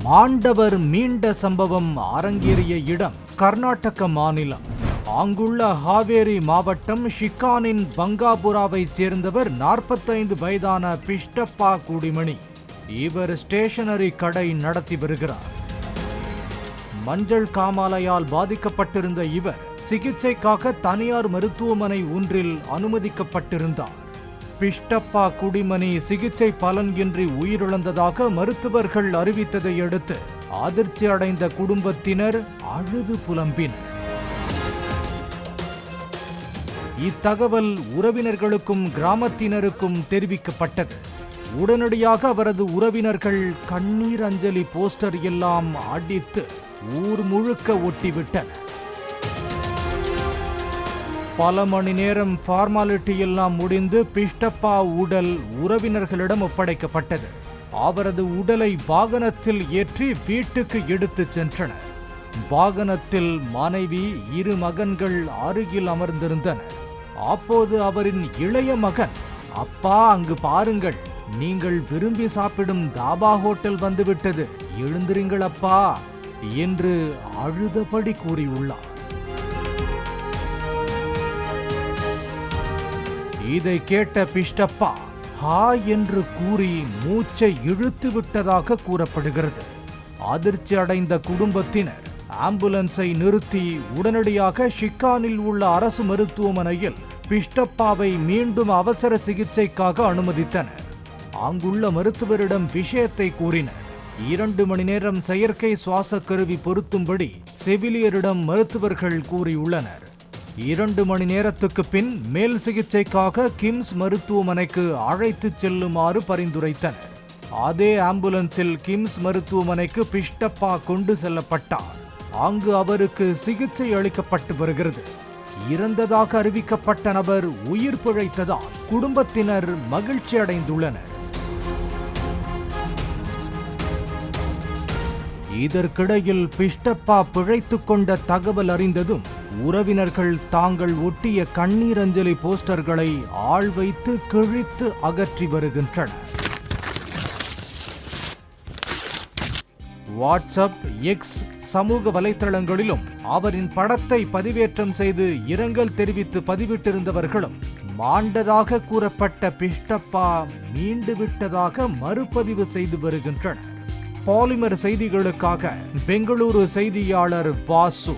மாண்டவர் மீண்ட சம்பவம் அரங்கேறிய இடம் கர்நாடக மாநிலம். அங்குள்ள ஹாவேரி மாவட்டம் ஷிக்கானின் பங்காபுராவைச் சேர்ந்தவர் 45 வயதான பிஷ்டப்பா குடிமணி. இவர் ஸ்டேஷனரி கடை நடத்தி வருகிறார். மஞ்சள் காமாலையால் பாதிக்கப்பட்டிருந்த இவர் சிகிச்சைக்காக தனியார் மருத்துவமனை ஒன்றில் அனுமதிக்கப்பட்டிருந்தார். பிஷ்டப்பா குடிமணி சிகிச்சை பலனின்றி உயிரிழந்ததாக மருத்துவர்கள் அறிவித்ததை அடுத்து அதிர்ச்சி அடைந்த குடும்பத்தினர் அழுது புலம்பினர். இத்தகவல் உறவினர்களுக்கும் கிராமத்தினருக்கும் தெரிவிக்கப்பட்டது. உடனடியாக அவரது உறவினர்கள் கண்ணீர் அஞ்சலி போஸ்டர் எல்லாம் அடித்து ஊர் முழுக்க ஒட்டிவிட்டனர். பல மணி நேரம் ஃபார்மாலிட்டி எல்லாம் முடிந்து பிஷ்டப்பா உடல் உறவினர்களிடம் ஒப்படைக்கப்பட்டது. அவரது உடலை வாகனத்தில் ஏற்றி வீட்டுக்கு எடுத்துச் சென்றனர். வாகனத்தில் மனைவி, 2 மகன்கள் அருகில் அமர்ந்திருந்தனர். அப்போது அவரின் இளைய மகன், அப்பா அங்கு பாருங்கள், நீங்கள் விரும்பி சாப்பிடும் தாபா ஹோட்டல் வந்துவிட்டது, எழுந்திருங்கள் அப்பா என்று அழுதபடி கூறியுள்ளார். இதை கேட்ட பிஷ்டப்பா ஹா என்று கூறி மூச்சை இழுத்து விட்டதாக கூறப்படுகிறது. அதிர்ச்சி அடைந்த குடும்பத்தினர் ஆம்புலன்ஸை நிறுத்தி உடனடியாக ஷிக்கானில் உள்ள அரசு மருத்துவமனையில் பிஷ்டப்பாவை மீண்டும் அவசர சிகிச்சைக்காக அனுமதித்தனர். அங்குள்ள மருத்துவரிடம் விஷயத்தை கூறினர். 2 மணி நேரம் செயற்கை சுவாச கருவி பொருத்தும்படி செவிலியரிடம் மருத்துவர்கள் கூறியுள்ளனர். 2 மணி நேரத்துக்கு பின் மேல் சிகிச்சைக்காக கிம்ஸ் மருத்துவமனைக்கு அழைத்துச் செல்லுமாறு பரிந்துரைத்தனர். அதே ஆம்புலன்ஸில் கிம்ஸ் மருத்துவமனைக்கு பிஷ்டப்பா கொண்டு செல்லப்பட்டார். அங்கு அவருக்கு சிகிச்சை அளிக்கப்பட்டு வருகிறது. இறந்ததாக அறிவிக்கப்பட்ட நபர் உயிர் பிழைத்ததால் குடும்பத்தினர் மகிழ்ச்சி அடைந்துள்ளனர். இதற்கிடையில் பிஷ்டப்பா பிழைத்துக் கொண்ட தகவல் அறிந்ததும் உறவினர்கள் தாங்கள் ஒட்டிய கண்ணீர் அஞ்சலி போஸ்டர்களை ஆள் வைத்து கிழித்து அகற்றி வருகின்றனர். வாட்ஸ்அப், எக்ஸ் சமூக வலைத்தளங்களிலும் அவரின் படத்தை பதிவேற்றம் செய்து இரங்கல் தெரிவித்து பதிவிட்டிருந்தவர்களும் மாண்டதாக கூறப்பட்ட பிஷ்டப்பா மீண்டு விட்டதாக மறுபதிவு செய்து வருகின்றனர். பாலிமர் செய்திகளுக்காக பெங்களூரு செய்தியாளர் வாசு.